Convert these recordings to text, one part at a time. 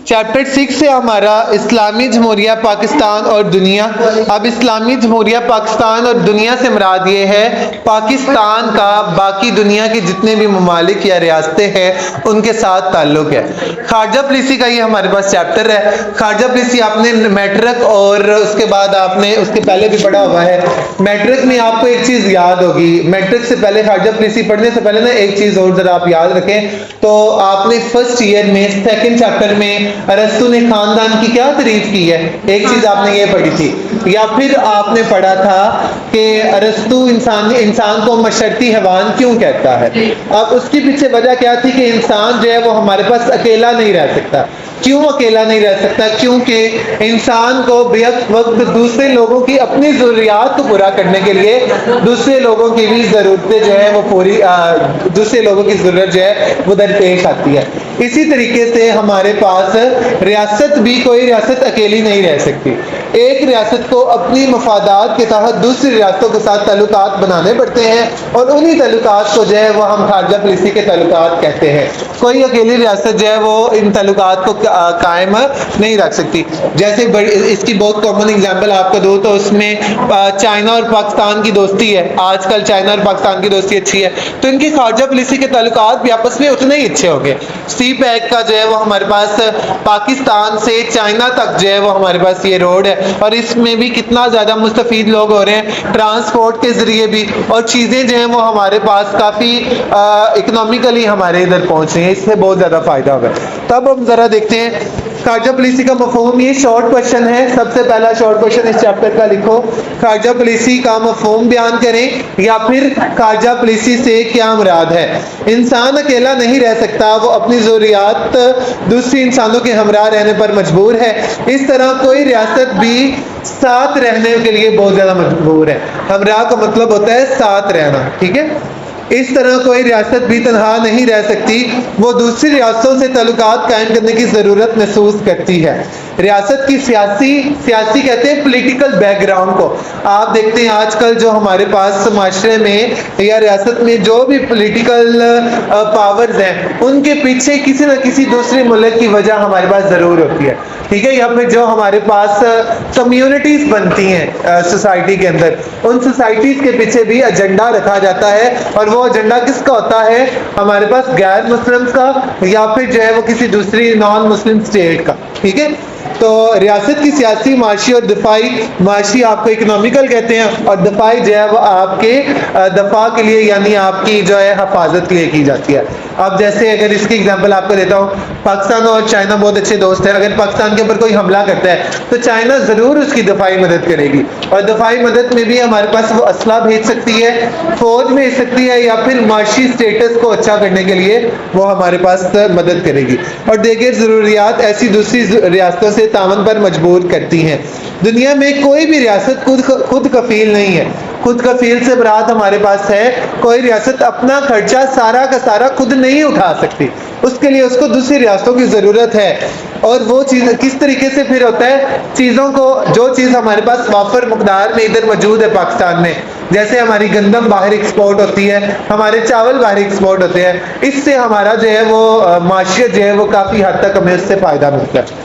Chapter 6 سے ہمارا اسلامی جمہوریہ پاکستان اور دنیا. اب اسلامی جمہوریہ پاکستان اور دنیا سے مراد یہ ہے پاکستان کا باقی دنیا کے جتنے بھی ممالک یا ریاستیں ہیں ان کے ساتھ تعلق ہے. خارجہ پالیسی کا یہ ہمارے پاس چیپٹر ہے. خارجہ پالیسی آپ نے میٹرک اور اس کے بعد آپ نے اس کے پہلے بھی پڑھا ہوا ہے. میٹرک میں آپ کو ایک چیز یاد ہوگی, میٹرک سے پہلے خارجہ پالیسی پڑھنے سے پہلے نا ایک چیز اور ذرا آپ یاد رکھیں. تو آپ نے فرسٹ ایئر میں سیکنڈ چیپٹر میں ارسطو نے خاندان کی کیا تعریف کی ہے, ایک چیز آپ نے یہ پڑھی تھی. یا پھر آپ نے پڑھا تھا کہ ارسطو انسان کو مشرتی حیوان کیوں کہتا ہے. اب اس کی پیچھے وجہ کیا تھی کہ انسان جو ہے وہ ہمارے پاس اکیلا نہیں رہ سکتا. کیوں اکیلا نہیں رہ سکتا؟ کیونکہ انسان کو بیک وقت دوسرے لوگوں کی اپنی ضروریات کو پورا کرنے کے لیے دوسرے لوگوں کی بھی ضرورتیں جو ہے وہ پوری دوسرے لوگوں کی ضرورت جو ہے وہ درپیش آتی ہے. اسی طریقے سے ہمارے پاس ریاست بھی, کوئی ریاست اکیلی نہیں رہ سکتی. ایک ریاست کو اپنی مفادات کے تحت دوسری ریاستوں کے ساتھ تعلقات بنانے پڑتے ہیں اور انہی تعلقات کو جو ہے وہ ہم خارجہ پالیسی کے تعلقات کہتے ہیں. کوئی اکیلی ریاست جو ہے وہ ان تعلقات کو قائم نہیں رکھ سکتی. جیسے اس کی بہت کامن اگزامپل آپ کو دوں تو اس میں چائنا اور پاکستان کی دوستی ہے. آج کل چائنا اور پاکستان کی دوستی اچھی ہے تو ان کی خارجہ پالیسی کے تعلقات بھی آپس میں اتنے ہی اچھے ہوں گے. سی پیک کا جو ہے وہ ہمارے پاس پاکستان سے چائنا تک جو ہے وہ ہمارے پاس یہ روڈ ہے اور اس میں بھی کتنا زیادہ مستفید لوگ ہو رہے ہیں ٹرانسپورٹ کے ذریعے بھی, اور چیزیں جو ہیں وہ ہمارے پاس کافی اکنامیکلی ہمارے ادھر پہنچ رہی ہیں. اس سے بہت زیادہ فائدہ ہوگا. تب ہم ذرا دیکھتے ہیں خارجہ پالیسی کا مفہوم. یہ شارٹ کوشچن ہے, سب سے پہلا شارٹ کوشچن اس چیپٹر کا لکھو. خارجہ پالیسی کا مفہوم بیان کریں یا پھر خارجہ پالیسی سے کیا مراد ہے. انسان اکیلا نہیں رہ سکتا, وہ اپنی ضروریات دوسری انسانوں کے ہمراہ رہنے پر مجبور ہے. اس طرح کوئی ریاست بھی ساتھ رہنے کے لیے بہت زیادہ مجبور ہے. ہمراہ کا مطلب ہوتا ہے ساتھ رہنا, ٹھیک ہے. اس طرح کوئی ریاست بھی تنہا نہیں رہ سکتی, وہ دوسری ریاستوں سے تعلقات قائم کرنے کی ضرورت محسوس کرتی ہے. ریاست کی سیاسی کہتے ہیں پولیٹیکل بیک گراؤنڈ کو. آپ دیکھتے ہیں آج کل جو ہمارے پاس معاشرے میں یا ریاست میں جو بھی پولیٹیکل پاورز ہیں ان کے پیچھے کسی نہ کسی دوسرے ملک کی وجہ ہمارے پاس ضرور ہوتی ہے, ٹھیک ہے. یا پھر جو ہمارے پاس کمیونٹیز بنتی ہیں سوسائٹی کے اندر, ان سوسائٹیز کے پیچھے بھی ایجنڈا رکھا جاتا ہے اور وہ ایجنڈا کس کا ہوتا ہے, ہمارے پاس غیر مسلم کا یا پھر جو ہے وہ کسی دوسری نان مسلم اسٹیٹ کا, ٹھیک ہے. تو ریاست کی سیاسی, معاشی اور دفاعی, معاشی آپ کو اکنامیکل کہتے ہیں اور دفاعی جو ہے وہ آپ کے دفاع کے لیے یعنی آپ کی جو ہے حفاظت کے لیے کی جاتی ہے. اب جیسے اگر اس کی اگزامپل آپ کو دیتا ہوں, پاکستان اور چائنا بہت اچھے دوست ہیں. اگر پاکستان کے اوپر کوئی حملہ کرتا ہے تو چائنا ضرور اس کی دفاعی مدد کرے گی, اور دفاعی مدد میں بھی ہمارے پاس وہ اسلحہ بھیج سکتی ہے, فوج بھیج سکتی ہے, یا پھر معاشی اسٹیٹس کو اچھا کرنے کے لیے وہ ہمارے پاس مدد کرے گی, اور دیگر ضروریات ایسی دوسری ریاستوں سے تعاون پر مجبور کرتی ہیں. دنیا میں کوئی بھی ریاست خود کفیل نہیں ہے. خود کفیل سے مراد ہمارے پاس ہے کوئی ریاست اپنا خرچہ سارا کا سارا خود نہیں اٹھا سکتی, اس کے لیے اس کو دوسری ریاستوں کی ضرورت ہے. اور وہ چیز کس طریقے سے پھر ہوتا ہے, چیزوں کو, جو چیز ہمارے پاس وافر مقدار میں ادھر موجود ہے پاکستان میں, جیسے ہماری گندم باہر ایکسپورٹ ہوتی ہے, ہمارے چاول باہر ایکسپورٹ ہوتے ہیں, اس سے ہمارا جو ہے وہ معاشیت جو ہے وہ کافی حد تک ہمیں اس سے فائدہ ملتا ہے.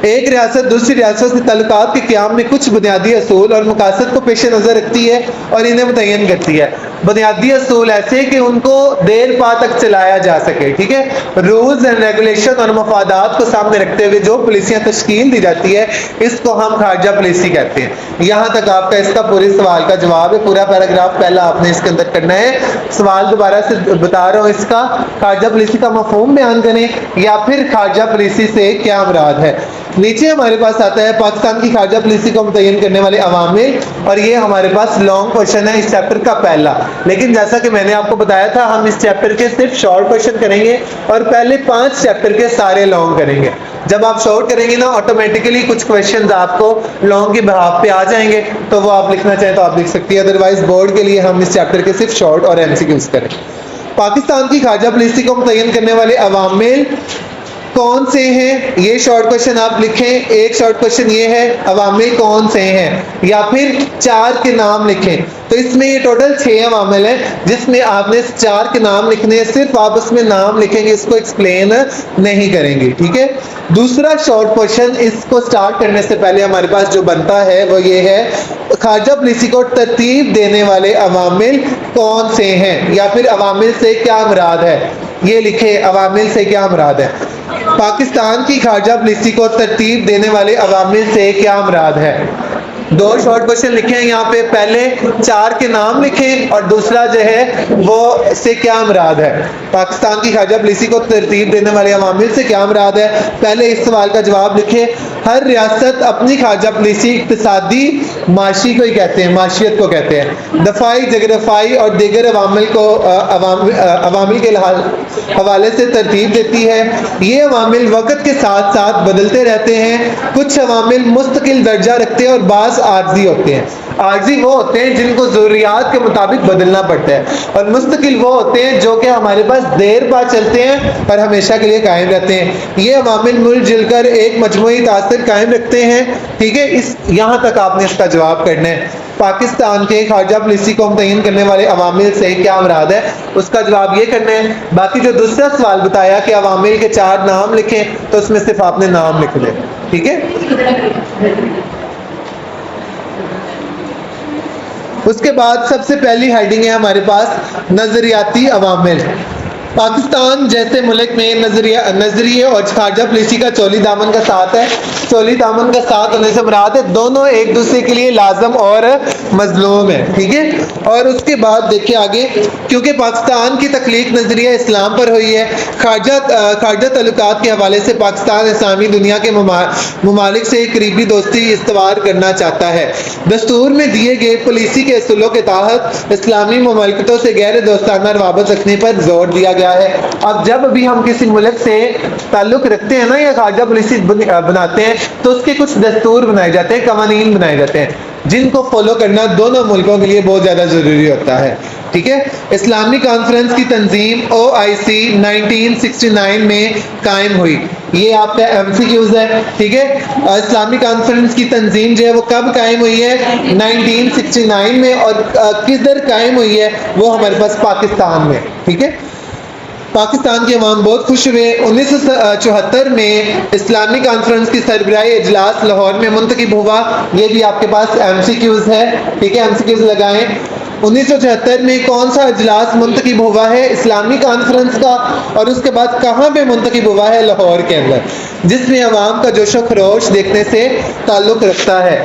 ایک ریاست دوسری ریاست سے تعلقات کے قیام میں کچھ بنیادی اصول اور مقاصد کو پیش نظر رکھتی ہے اور انہیں متعین کرتی ہے. بنیادی اصول ایسے کہ ان کو دیر پا تک چلایا جا سکے, ٹھیک ہے. رولز اینڈ ریگولیشن اور مفادات کو سامنے رکھتے ہوئے جو پالیسیاں تشکیل دی جاتی ہے اس کو ہم خارجہ پالیسی کہتے ہیں. یہاں تک آپ کا اس کا پورے سوال کا جواب ہے. پورا پیراگراف پہلا آپ نے اس کے اندر کرنا ہے. سوال دوبارہ سے بتا رہا ہوں, اس کا خارجہ پالیسی کا مفہوم بیان کریں یا پھر خارجہ پالیسی سے کیا مراد ہے. نیچے ہمارے پاس آتا ہے پاکستان کی خارجہ پالیسی کو متعین کرنے والے عوامل, اور یہ ہمارے پاس لانگ کوشچن ہے اس چیپٹر کا پہلا. لیکن جیسا کہ میں نے آپ کو بتایا تھا ہم اس چیپٹر کے صرف شارٹ کوشچن کریں گے اور پہلے 5 چیپٹر کے سارے لانگ کریں گے. جب آپ شارٹ کریں گے نا آٹومیٹیکلی کچھ کوشچنز آپ کو لانگ کے بہاف پہ آ جائیں گے, تو وہ آپ لکھنا چاہیں تو آپ لکھ سکتی ہے. ادروائز بورڈ کے لیے ہم اس چیپٹر کے صرف شارٹ اور MCQs کریں. پاکستان کی خارجہ پالیسی کو متعین کرنے والے عوامل کون سے ہیں, یہ شارٹ کوشچن آپ لکھیں. ایک شارٹ کوشچن یہ ہے عوامل کون سے ہیں, یا پھر 4 کے نام لکھیں. تو اس میں یہ ٹوٹل 6 عوامل ہیں جس میں آپ نے 4 کے نام لکھنے ہیں، صرف آپ اس میں نام لکھیں گے، اس کو ایکسپلین نہیں کریں گے، ٹھیک ہے۔ دوسرا شارٹ کوشچن اس کو سٹارٹ کرنے سے پہلے ہمارے پاس جو بنتا ہے وہ یہ ہے، خارجہ پالیسی کو ترتیب دینے والے عوامل کون سے ہیں، یا پھر عوامل سے کیا مراد ہے، یہ لکھے عوامل سے کیا مراد ہے۔ پاکستان کی خارجہ پالیسی کو ترتیب دینے والے عوامل سے کیا مراد ہے۔ 2 شارٹ کوشچن لکھے ہیں یہاں پہ، پہلے 4 کے نام لکھیں اور دوسرا جو ہے وہ سے کیا مراد ہے، پاکستان کی خارجہ پالیسی کو ترتیب دینے والے عوامل سے کیا مراد ہے۔ پہلے اس سوال کا جواب لکھیں، ہر ریاست اپنی خارجہ پالیسی اقتصادی معاشی کو ہی کہتے ہیں، معاشیت کو کہتے ہیں، دفاعی جغرافیائی اور دیگر عوامل کو عوامل کے حوالے سے ترتیب دیتی ہے۔ یہ عوامل وقت کے ساتھ ساتھ بدلتے رہتے ہیں، کچھ عوامل مستقل درجہ رکھتے ہیں اور بعض عارضی ہوتے ہیں۔ عارضی وہ ہوتے ہیں جن کو ضروریات کے مطابق بدلنا پڑتا ہے، اور مستقل وہ ہوتے ہیں جو کہ ہمارے پاس دیر بعد چلتے ہیں اور ہمیشہ کے لیے قائم رہتے ہیں۔ یہ عوامل مل جل کر ایک مجموعی تاثر قائم رکھتے ہیں، ٹھیک ہے۔ یہاں تک آپ نے اس کا جواب کرنا ہے، پاکستان کے خارجہ پالیسی کو متعین کرنے والے عوامل سے کیا مراد ہے، اس کا جواب یہ کرنا ہے۔ باقی جو دوسرا سوال بتایا کہ عوامل کے 4 نام لکھیں، تو اس میں صرف آپ نے نام لکھ لیں، ٹھیک ہے۔ اس کے بعد سب سے پہلی ہیڈنگ ہے ہمارے پاس نظریاتی عوامل۔ پاکستان جیسے ملک میں نظریے اور خارجہ پالیسی کا چولی دامن کا ساتھ ہے۔ چولی دامن کا ساتھ ہونے سے مراد ہے دونوں ایک دوسرے کے لیے لازم اور مظلوم ہے، ٹھیک ہے۔ اور اس کے بعد دیکھیں آگے، کیونکہ پاکستان کی تخلیق نظریہ اسلام پر ہوئی ہے، خارجہ تعلقات کے حوالے سے پاکستان اسلامی دنیا کے ممالک سے قریبی دوستی استوار کرنا چاہتا ہے۔ دستور میں دیے گئے پالیسی کے اصولوں کے تحت اسلامی مملکتوں سے غیر دوستانہ روابط رکھنے پر زور دیا گیا ہے۔ اب جب بھی ہم کسی ملک سے تعلق رکھتے ہیں نا، یا خارجہ پالیسی بناتے ہیں، تو اس کے کچھ دستور بنائے جاتے ہیں، قوانین بنائے جاتے ہیں، جن کو فالو کرنا دونوں ملکوں کے لیے بہت زیادہ ضروری ہوتا ہے، ٹھیک ہے۔ اسلامی کانفرنس کی تنظیم OIC 1969 میں قائم ہوئی، یہ آپ کا MCQs ہے، ٹھیک ہے۔ اسلامی کانفرنس کی تنظیم جو ہے وہ کب قائم ہوئی ہے، 1969 میں، اور کدھر قائم ہوئی ہے، وہ ہمارے پاس پاکستان میں، ٹھیک ہے۔ پاکستان کے عوام بہت خوش ہوئے۔ 1974 میں اسلامی کانفرنس کی سربراہی اجلاس لاہور میں منتخب ہوا، یہ بھی آپ کے پاس MCQs ہے، ٹھیک ہے، MCQs لگائیں۔ 1974 میں کون سا اجلاس منتخب ہوا ہے، اسلامی کانفرنس کا، اور اس کے بعد کہاں پہ منتخب ہوا ہے، لاہور کے اندر، جس میں عوام کا جوش و خروش دیکھنے سے تعلق رکھتا ہے۔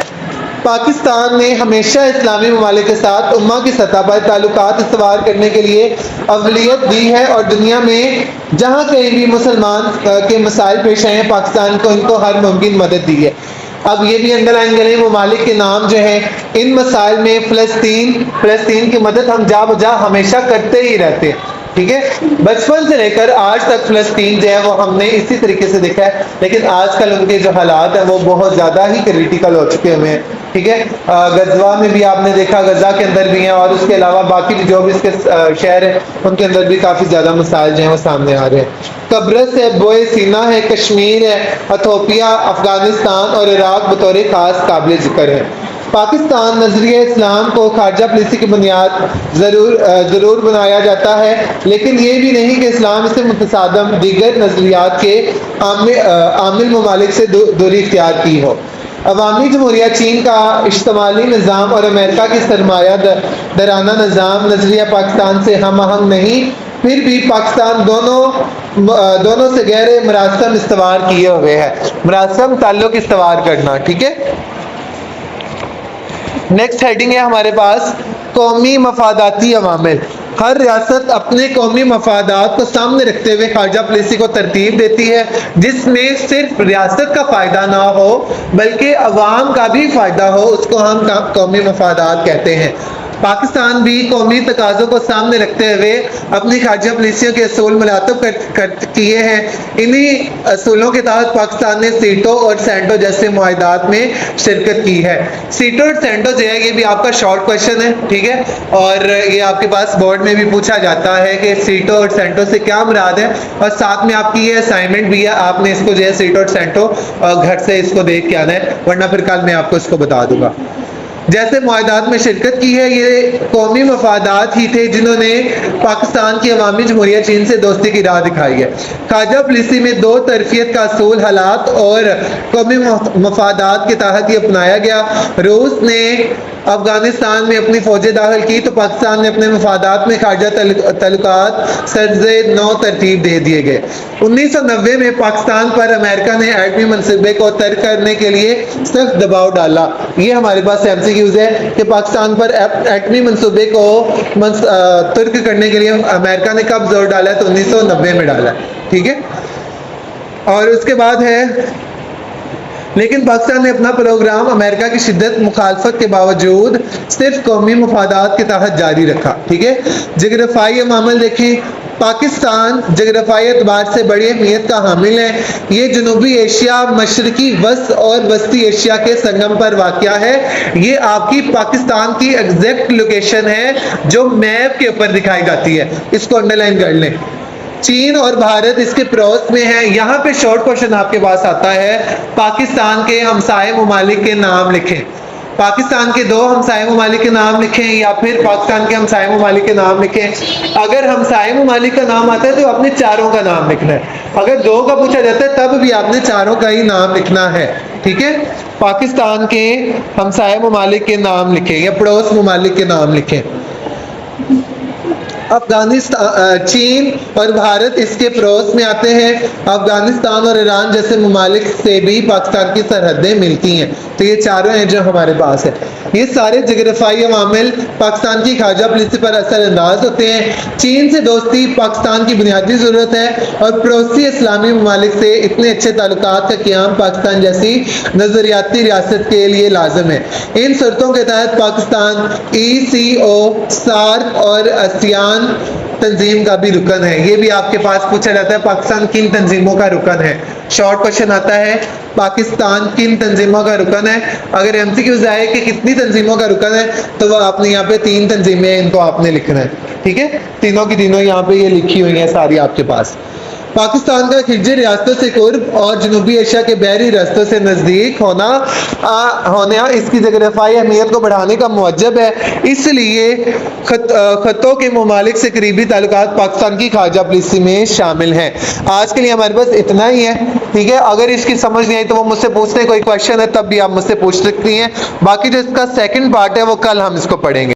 پاکستان نے ہمیشہ اسلامی ممالک کے ساتھ امہ کی سطح پر تعلقات استوار کرنے کے لیے اولویت دی ہے، اور دنیا میں جہاں کہیں بھی مسلمان کے مسائل پیش آئے ہیں، پاکستان کو ان کو ہر ممکن مدد دی ہے۔ اب یہ بھی انڈر لائن کریں، ممالک کے نام جو ہیں ان مسائل میں فلسطین کی مدد ہم جا بجا ہمیشہ کرتے ہی رہتے ہیں، ٹھیک ہے۔ بچپن سے لے کر آج تک فلسطین جو ہے وہ ہم نے اسی طریقے سے دیکھا ہے، لیکن آج کل ان کے جو حالات ہیں وہ بہت زیادہ ہی کریٹیکل ہو چکے ہوئے ہیں، ٹھیک ہے۔ غزہ میں بھی آپ نے دیکھا، غزہ کے اندر بھی ہیں، اور اس کے علاوہ باقی جو بھی اس کے شہر ہیں ان کے اندر بھی کافی زیادہ مسائل جو ہیں وہ سامنے آ رہے ہیں۔ قبرص ہے، بوئے سینا ہے، کشمیر ہے، ایتھوپیا، افغانستان اور عراق بطور خاص قابل ذکر ہے۔ پاکستان نظریہ اسلام کو خارجہ پالیسی کی بنیاد ضرور بنایا جاتا ہے، لیکن یہ بھی نہیں کہ اسلام سے متصادم دیگر نظریات کے عامل ممالک سے دوری اختیار کی ہو۔ عوامی جمہوریہ چین کا اشتمالی نظام اور امریکہ کی سرمایہ دارانہ نظام نظریہ پاکستان سے ہم آہنگ نہیں، پھر بھی پاکستان دونوں سے غیر مراسم استوار کیے ہوئے ہے، مراسم تعلق استوار کرنا، ٹھیک ہے۔ نیکسٹ ہیڈنگ ہے ہمارے پاس قومی مفاداتی عوامل۔ ہر ریاست اپنے قومی مفادات کو سامنے رکھتے ہوئے خارجہ پالیسی کو ترتیب دیتی ہے، جس میں صرف ریاست کا فائدہ نہ ہو بلکہ عوام کا بھی فائدہ ہو، اس کو ہم قومی مفادات کہتے ہیں۔ پاکستان بھی قومی تقاضوں کو سامنے رکھتے ہوئے اپنی خارجہ پالیسیوں کے اصول مرتب کیے ہیں۔ انہی اصولوں کے تحت پاکستان نے سیٹو اور سینٹو جیسے معاہدات میں شرکت کی ہے۔ سیٹو اور سینٹو جو ہے یہ بھی آپ کا شارٹ کویشچن ہے، ٹھیک ہے، اور یہ آپ کے پاس بورڈ میں بھی پوچھا جاتا ہے کہ سیٹو اور سینٹو سے کیا مراد ہے، اور ساتھ میں آپ کی یہ اسائنمنٹ بھی ہے، آپ نے اس کو جو ہے سیٹو اور سینٹو گھر سے اس کو دیکھ کے آنا ہے، ورنہ پھر کل میں آپ کو اس کو بتا دوں گا۔ جیسے معاہدات میں شرکت کی ہے، یہ قومی مفادات ہی تھے جنہوں نے پاکستان کی عوامی جمہوریہ چین سے دوستی کی راہ دکھائی ہے۔ خواجہ پالیسی میں دو طرفیت کا اصول حالات اور قومی مفادات کے تحت یہ اپنایا گیا۔ روس نے افغانستان میں اپنی فوجیں داخل کی تو پاکستان نے اپنے مفادات میں خارجہ تعلقات سرزِ نو ترتیب دے دیے گئے۔ 1990 میں پاکستان پر امریکہ نے ایٹمی منصوبے کو ترک کرنے کے لیے سخت دباؤ ڈالا۔ یہ ہمارے پاس MCQs ہے کہ پاکستان پر ایٹمی منصوبے کو ترک کرنے کے لیے امریکہ نے کب زور ڈالا ہے؟ تو 1990 میں ڈالا ہے، ٹھیک ہے۔ اور اس کے بعد ہے، لیکن پاکستان نے اپنا پروگرام امریکہ کی شدت مخالفت کے باوجود صرف قومی مفادات کے تحت جاری رکھا، ٹھیک ہے۔ جغرافیائی عوامل دیکھیں، پاکستان جغرافیائی اعتبار سے بڑی اہمیت کا حامل ہے۔ یہ جنوبی ایشیا، مشرقی وسط اور وسطی ایشیا کے سنگم پر واقع ہے۔ یہ آپ کی پاکستان کی ایگزیکٹ لوکیشن ہے جو میپ کے اوپر دکھائی جاتی ہے، اس کو انڈر لائن کر لیں۔ چین اور بھارت اس کے پڑوس میں ہیں۔ یہاں پہ شارٹ کوشچن آپ کے پاس آتا ہے، پاکستان کے ہمسائے ممالک کے نام لکھیں۔ پاکستان کے دو ہمسائے ممالک کے نام لکھیں یا پھر پاکستان کے ہمسائے ممالک کے نام لکھیں۔ اگر ہمسائے ممالک کا نام آتا ہے تو آپ نے چاروں کا نام لکھنا ہے۔ اگر دو کا پوچھا جاتا ہے تب بھی آپ نے چاروں کا ہی نام لکھنا ہے، ٹھیک ہے۔ پاکستان کے ہمسائے ممالک کے نام لکھیں یا پڑوس ممالک کے نام لکھیں۔ افغانستان، چین اور بھارت اس کے پڑوس میں آتے ہیں۔ افغانستان اور ایران جیسے ممالک سے بھی پاکستان کی سرحدیں ملتی ہیں، تو یہ چاروں ہیں جو ہمارے پاس ہے۔ یہ سارے جغرافیائی عوامل پاکستان کی خارجہ پالیسی پر اثر انداز ہوتے ہیں۔ چین سے دوستی پاکستان کی بنیادی ضرورت ہے اور پڑوسی اسلامی ممالک سے اتنے اچھے تعلقات کا قیام پاکستان جیسی نظریاتی ریاست کے لیے لازم ہے۔ ان شرطوں کے تحت پاکستان ECO، SAARC اور ASEAN تنظیم کا بھی رکن ہے۔ یہ بھی آپ کے پاس پوچھا جاتا ہے پاکستان کن تنظیموں کا رکن ہے، شارٹ کوشچن آتا ہے پاکستان کن تنظیموں کا رکن ہے۔ اگر MCQs آئے کہ کتنی تنظیموں کا رکن ہے تو وہ آپ نے یہاں پہ 3 تنظیمیں ہیں، ان کو آپ نے لکھنا ہے، ٹھیک ہے۔ تینوں کی تینوں یہاں پہ یہ لکھی ہوئی ہیں ساری آپ کے پاس۔ پاکستان کا خلیجی ریاستوں سے قرب اور جنوبی ایشیا کے بحری راستوں سے نزدیک ہونا اس کی جغرافیائی اہمیت کو بڑھانے کا موجب ہے۔ اس لیے خطوں کے ممالک سے قریبی تعلقات پاکستان کی خارجہ پالیسی میں شامل ہیں۔ آج کے لیے ہمارے پاس اتنا ہی ہے، ٹھیک ہے۔ اگر اس کی سمجھ نہیں آئی تو وہ مجھ سے پوچھتے ہیں، کوئی کویشچن ہے تب بھی آپ مجھ سے پوچھ سکتی ہیں۔ باقی جو اس کا سیکنڈ پارٹ ہے وہ کل ہم اس کو پڑھیں گے۔